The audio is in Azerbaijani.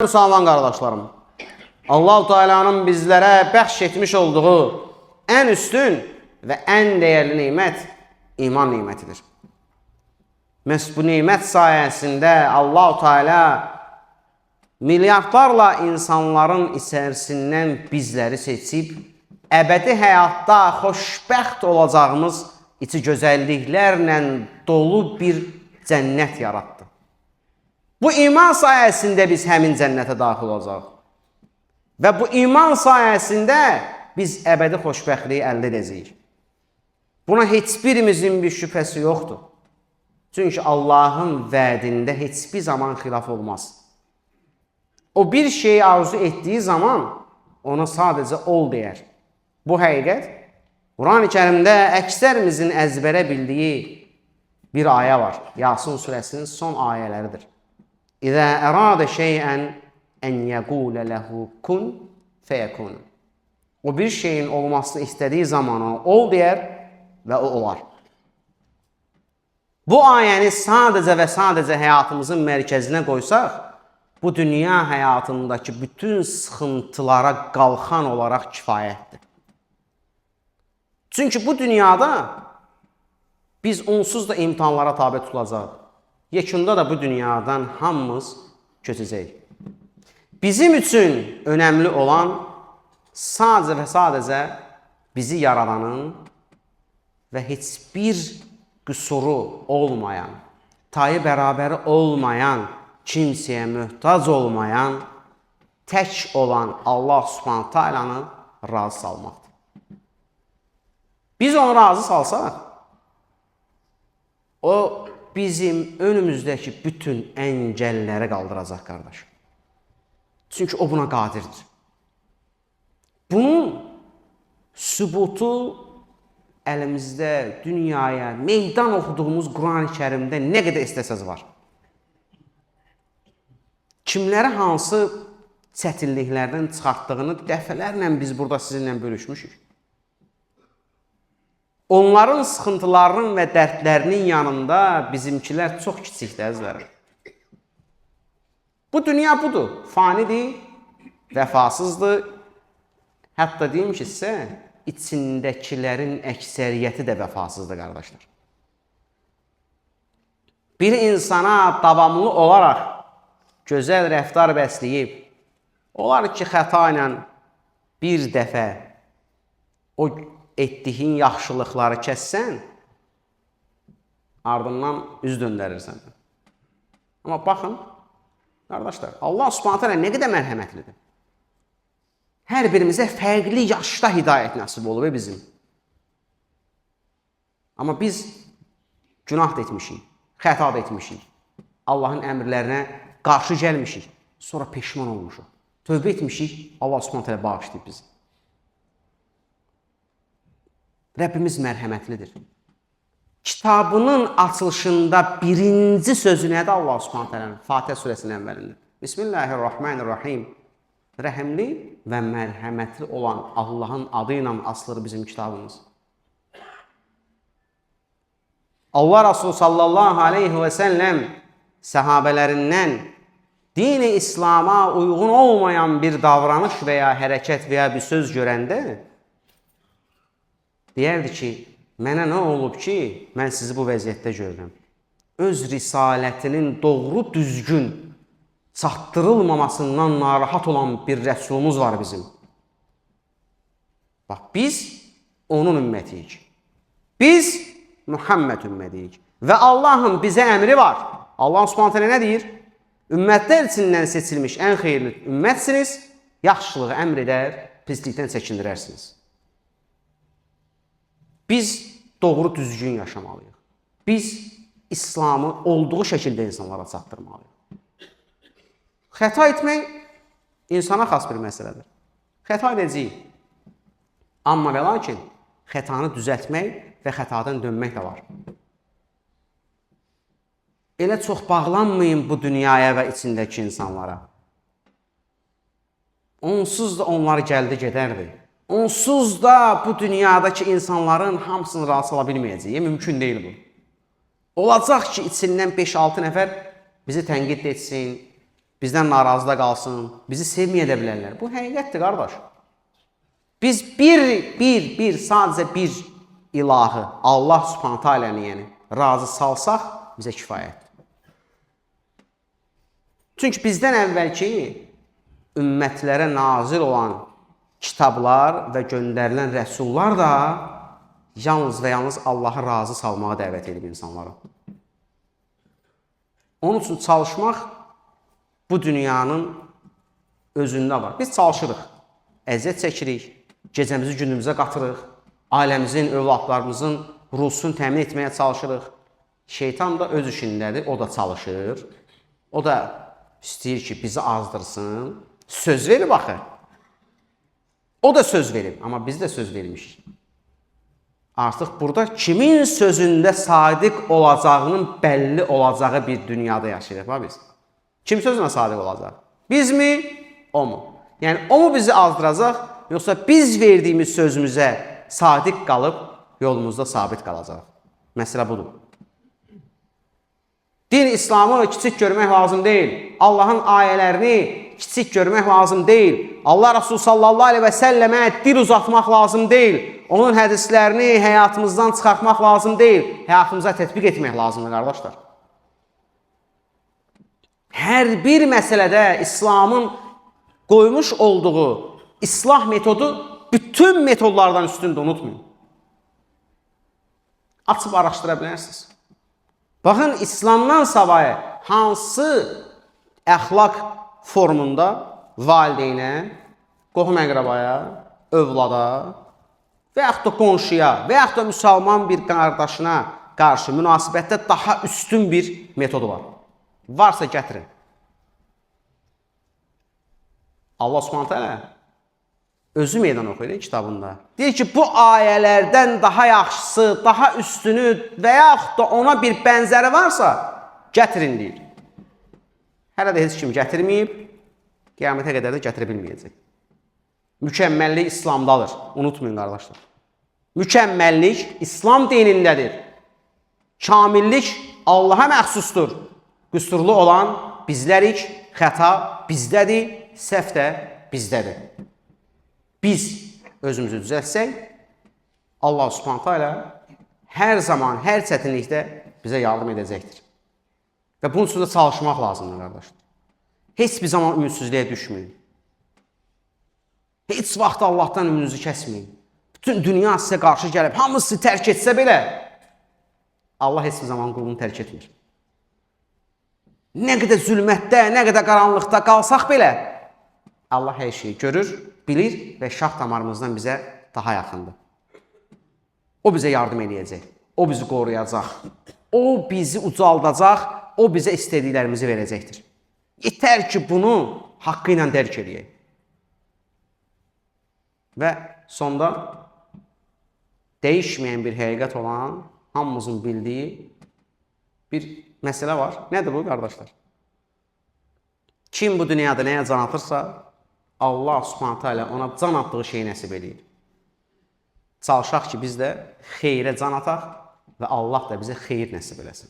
Müslüman qardaşlarım, Allah-u Teala'nın bizlərə bəxş etmiş olduğu ən üstün və ən dəyərli nimət iman nimətidir. Məhz bu nimət sayəsində Allah-u Teala milyardlarla insanların içərisindən bizləri seçib, əbədi həyatda xoşbəxt olacağımız içi gözəlliklərlə dolu bir cənnət yaratdı. Bu iman sayəsində biz həmin cənnətə daxil olacaq. Və bu iman sayəsində biz əbədi xoşbəxtliyi əldə edəcəyik. Buna heç birimizin bir şübhəsi yoxdur. Çünki Allahın vədində heç bir zaman xilaf olmaz. O bir şeyi arzu etdiyi zaman ona sadəcə ol deyər. Bu həqiqət Quran-ı Kərimdə əksərimizin əzbərə bildiyi bir ayə var. Yasin surəsinin son ayələridir. İzə ərədə şeyən ən yəqulə ləhu kun fəyəkun. O bir şeyin olmasını istədiyi zaman ol deyər və o olar. Bu ayəni sadəcə və sadəcə həyatımızın mərkəzinə qoysaq, bu dünya həyatındakı bütün sıxıntılara qalxan olaraq kifayətdir. Çünki bu dünyada biz onsuz da imtihanlara tabi tutulacaq. Yekunda da bu dünyadan hamımız köçəcək. Bizim üçün önəmli olan sadəcə və sadəcə bizi yaradanın və heç bir qüsuru olmayan, tayı bərabəri olmayan, kimsəyə möhtac olmayan, tək olan Allah Subhanahu Taala'nı razı salmaqdır. Biz onu razı salsaq, o bizim önümüzdəki bütün əngəlləri qaldıracaq, qardaş. Çünki o buna qadirdir. Bunun sübutu əlimizdə, dünyaya, meydan oxuduğumuz Quran-ı Kərimdə nə qədər istəsəz var. Kimləri hansı çətinliklərdən çıxartdığını dəfələrlə biz burada sizinlə bölüşmüşük. Onların sıxıntılarının və dərdlərinin yanında bizimkilər çox kiçikdir, əzizlərim. Bu dünya budur, fanidir, vəfasızdır. Hətta deyim ki, sizə, içindəkilərin əksəriyyəti də vəfasızdır, qardaşlar. Bir insana davamlı olaraq gözəl rəftar bəsləyib, olar ki, xəta ilə bir dəfə o etdiyin yaxşılıqları kəssən, ardından üz döndərirsən. Amma baxın, qardaşlar, Allah Subhanahu Taala nə qədər mərhəmətlidir. Hər birimizə fərqli yaşda hidayət nəsib olub bizim. Amma biz günah da etmişik, xəta da etmişik. Allahın əmrlərinə qarşı gəlmişik, sonra peşman olmuşuq. Tövbə etmişik, Allah Subhanahu Taala bağışlayıb bizi. Rəbbimiz mərhəmətlidir. Kitabının açılışında birinci sözü nədir Allah Subhanahu Taala'nın? Fatihə surəsinin əvvəlində. Bismillahirrahmanirrahim. Rəhimli və mərhəmətli olan Allahın adı ilə asılır bizim kitabımız. Allah Resulü sallallahu aleyhi və səlləm səhabələrindən dini İslam'a uyğun olmayan bir davranış və ya hərəkət və ya bir söz görəndə deyərdi ki, mənə nə olub ki, mən sizi bu vəziyyətdə görürəm. Öz risalətinin doğru düzgün çatdırılmamasından narahat olan bir rəsulumuz var bizim. Bax, biz onun ümmətiyik. Biz Muhammed ümmətiyik. Və Allahın bizə əmri var. Allah Subhanahu Taala nə deyir? Ümmətlər içindən seçilmiş ən xeyirli ümmətsiniz, yaxşılığı əmr edər, pislikdən çəkindirərsiniz. Biz doğru düzgün yaşamalıyıq. Biz İslamı olduğu şəkildə insanlara çatdırmalıyıq. Xəta etmək insana xas bir məsələdir. Xəta edəcəyik. Amma və lakin xətanı düzəltmək və xətadan dönmək də var. Elə çox bağlanmayın bu dünyaya və içindəki insanlara. Onsuz da onlar gəldi gedərdi. Onsuz da bu dünyadakı insanların hamısını razı sala bilməyəcəyi mümkün deyil bu. Olacaq ki, içindən 5-6 nəfər bizi tənqid etsin, bizdən narazı da qalsın, bizi sevməyə də bilərlər. Bu həqiqətdir, qardaş. Biz sadəcə bir ilahı, Allah Subhanahu taaləni, yəni razı salsaq, bizə kifayətdir. Çünki bizdən əvvəlki ümmətlərə nazil olan kitablar və göndərilən rəsullar da yalnız və yalnız Allahı razı salmağa dəvət edib insanlara. Onun üçün çalışmaq bu dünyanın özündə var. Biz çalışırıq, əziyyət çəkirik, gecəmizi günümüzə qatırıq, ailəmizin, övladlarımızın ruhsunu təmin etməyə çalışırıq. Şeytan da öz işindədir, o da çalışır. O da istəyir ki, bizi azdırsın. Söz verib axı. O da söz verib, amma biz də söz vermişik. Artıq burada kimin sözündə sadiq olacağının bəlli olacağı bir dünyada yaşayırıq biz. Kim sözünə sadiq olacaq? Biz mi? O mu? Yəni, o mu bizi azdıracaq, yoxsa biz verdiyimiz sözümüzə sadiq qalıb yolumuzda sabit qalacaq? Məsələ budur. Din İslamı kiçik görmək lazım deyil. Allahın ayələrini kiçik görmək lazım deyil. Allah Resulü sallallahu aleyhi və səlləmə dil uzatmaq lazım deyil. Onun hədislərini həyatımızdan çıxartmaq lazım deyil. Həyatımıza tətbiq etmək lazımdır, qardaşlar. Hər bir məsələdə İslamın qoymuş olduğu islah metodu bütün metodlardan üstündür, unutmayın. Açıb araşdıra bilərsiniz. Baxın, İslamdan savayı hansı əxlaq formunda valideynə, qohum-əqrabaya, övlada və yaxud da qonşuya və yaxud da müsəlman bir qardaşına qarşı münasibətdə daha üstün bir metodu var. Varsa gətirin. Allah Subhanahu taala özü meydan oxuyur kitabında. Deyir ki, bu ayələrdən daha yaxşısı, daha üstünü və yaxud da ona bir bənzəri varsa, gətirin deyir. Hələ də heç kim gətirməyib, qiyamətə qədər də gətirə bilməyəcək. Mükəmməllik İslamdadır. Unutmayın, qardaşlar. Mükəmməllik İslam dinindədir. Kamillik Allaha məxsusdur. Qüsurlu olan bizlərik, xəta bizdədir, səhv də bizdədir. Biz özümüzü düzəltsək, Allah Subhanahu taala hər zaman, hər çətinlikdə bizə yardım edəcəkdir. Və bunun üçün də çalışmaq lazımdır, qardaşlar. Heç bir zaman ümidsizliyə düşməyin. Heç vaxt Allahdan ümidinizi kəsməyin. Bütün dünya sizə qarşı gəlib, hamısı tərk etsə belə, Allah heç bir zaman qulunu tərk etmir. Nə qədər zülmətdə, nə qədər qaranlıqda qalsaq belə, Allah hər şeyi görür, bilir və şah damarımızdan bizə daha yaxındır. O bizə yardım edəcək, o bizi qoruyacaq, o bizi ucaldacaq, o bizə istədiklərimizi verəcəkdir. Yetər ki, bunu haqqı ilə dərk edək. Və sonda dəyişməyən bir həqiqət olan, hamımızın bildiyi bir məsələ var. Nədir bu, qardaşlar? Kim bu dünyada nəyə can atırsa, Allah Subhanahu taala ona can atdığı şeyi nəsib edir. Çalışaq ki, biz də xeyrə can ataq və Allah da bizə xeyir nəsib eləsin.